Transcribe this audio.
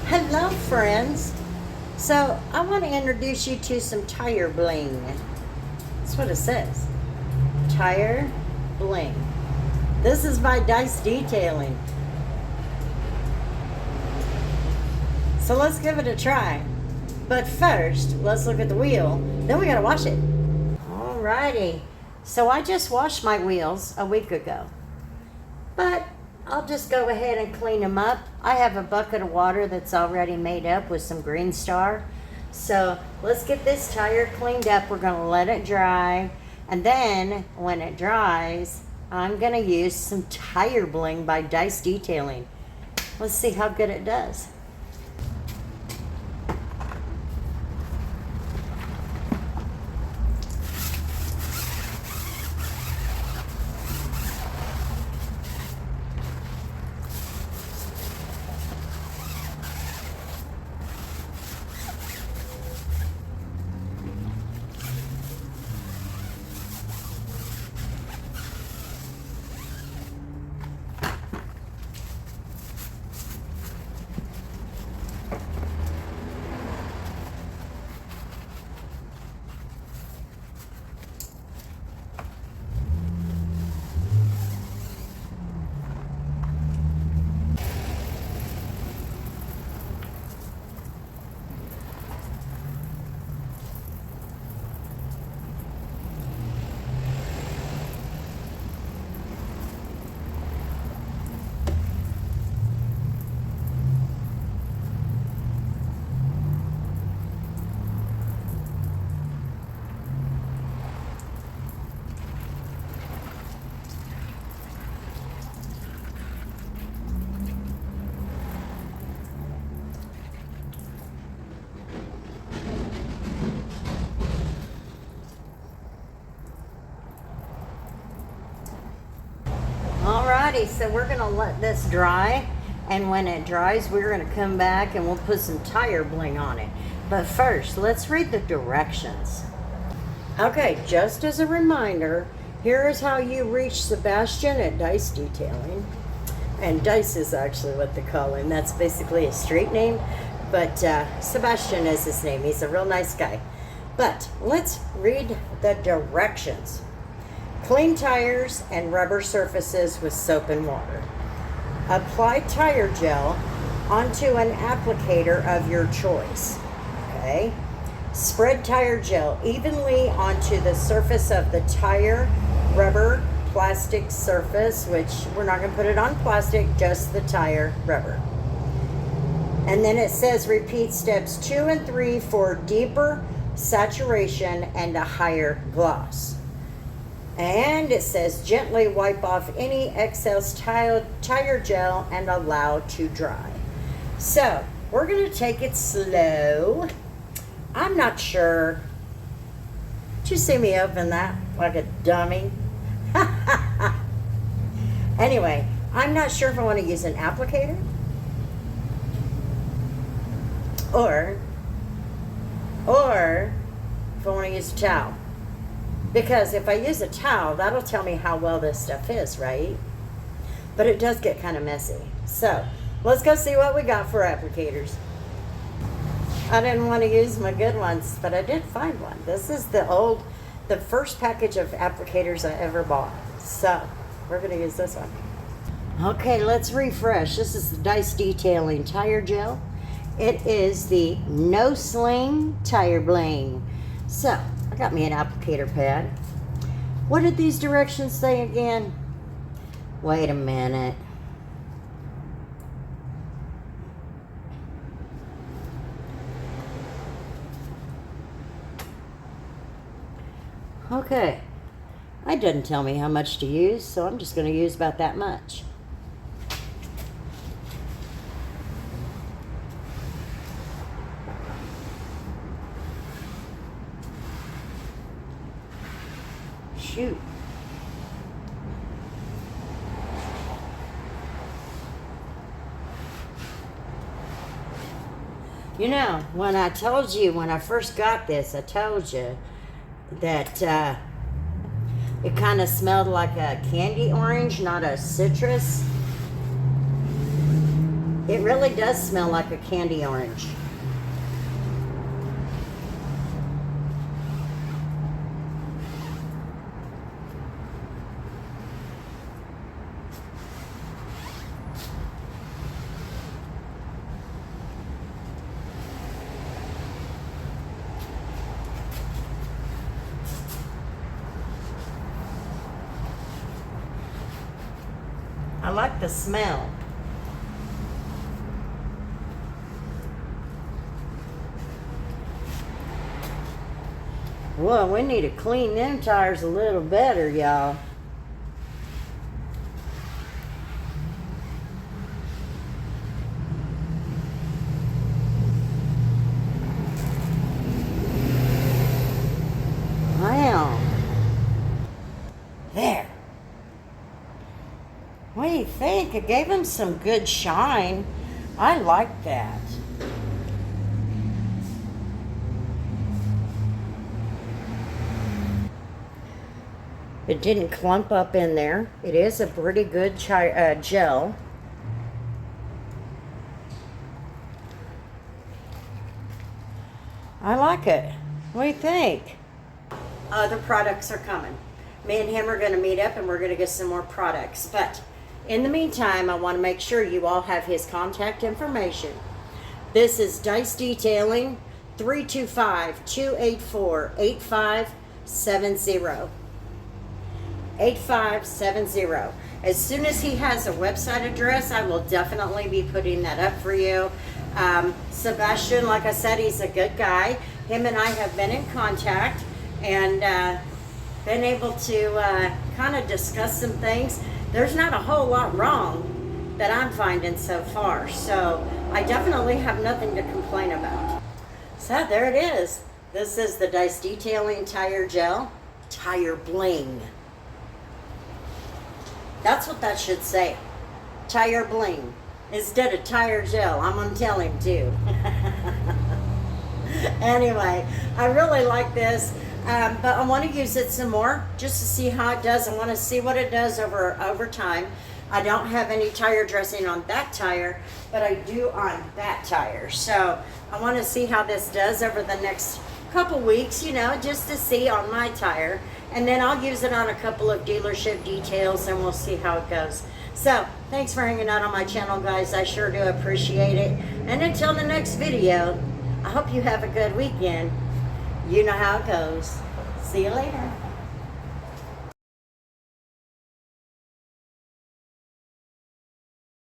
Hello, friends. So, I want to introduce you to some tire bling. That's what it says. Tire bling. This is by Dice Detailing. So, let's give it a try. But first, let's look at the wheel. Then we got to wash it. Alrighty. So, I just washed my wheels a week ago. But I'll just go ahead and clean them up. I have a bucket of water that's already made up with some Green Star. So let's get this tire cleaned up. We're gonna let it dry. And then when it dries, I'm gonna use some Tire Bling by Dice Detailing. Let's see how good it does. Alrighty, so we're gonna let this dry, and when it dries, we're gonna come back and we'll put some tire bling on it. But first, let's read the directions. Okay, just as a reminder, here is how you reach Sebastian at Dice Detailing. And Dice is actually what they call him. That's basically a street name, but Sebastian is his name. He's a real nice guy. But let's read the directions. Clean tires and rubber surfaces with soap and water. Apply tire gel onto an applicator of your choice. Okay. Spread tire gel evenly onto the surface of the tire, rubber, plastic surface, which we're not going to put it on plastic, just the tire rubber. And then it says repeat steps 2 and 3 for deeper saturation and a higher gloss. And it says gently wipe off any excess tire gel and allow to dry. So we're going to take it slow. I'm not sure. Did you see me open that like a dummy? Anyway, I'm not sure if I want to use an applicator or if I want to use a towel. Because if I use a towel, that'll tell me how well this stuff is, right? But it does get kind of messy. So, let's go see what we got for applicators. I didn't want to use my good ones, but I did find one. This is the first package of applicators I ever bought. So, we're going to use this one. Okay, let's refresh. This is the Dice Detailing Tire Gel. It is the No Sling Tire Bling. So, I got me an applicator pad. What did these directions say again? Wait a minute. Okay. It doesn't tell me how much to use, so I'm just going to use about that much. Shoot. You know, when I first got this, I told you that it kind of smelled like a candy orange, not a citrus. It really does smell like a candy orange. I like the smell. Well, we need to clean them tires a little better, y'all. Wow. There. What do you think? It gave him some good shine. I like that. It didn't clump up in there. It is a pretty good gel. I like it. What do you think? Other products are coming. Me and him are going to meet up and we're going to get some more products. But in the meantime, I want to make sure you all have his contact information. This is Dice Detailing, 325-284-8570. 8570. As soon as he has a website address, I will definitely be putting that up for you. Sebastian, like I said, he's a good guy. Him and I have been in contact and been able to kind of discuss some things. There's not a whole lot wrong that I'm finding so far, so I definitely have nothing to complain about. So there it is. This is the Dice Detailing Tire Gel, Tire Bling. That's what that should say. Tire Bling. Instead of tire gel. I'm going to tell him too. Anyway, I really like this. But I want to use it some more just to see how it does. I want to see what it does over time. I don't have any tire dressing on that tire, but I do on that tire. So I want to see how this does over the next couple weeks, you know, just to see on my tire. And then I'll use it on a couple of dealership details and we'll see how it goes. So thanks for hanging out on my channel, guys. I sure do appreciate it. And until the next video, I hope you have a good weekend. You know how it goes. See you later.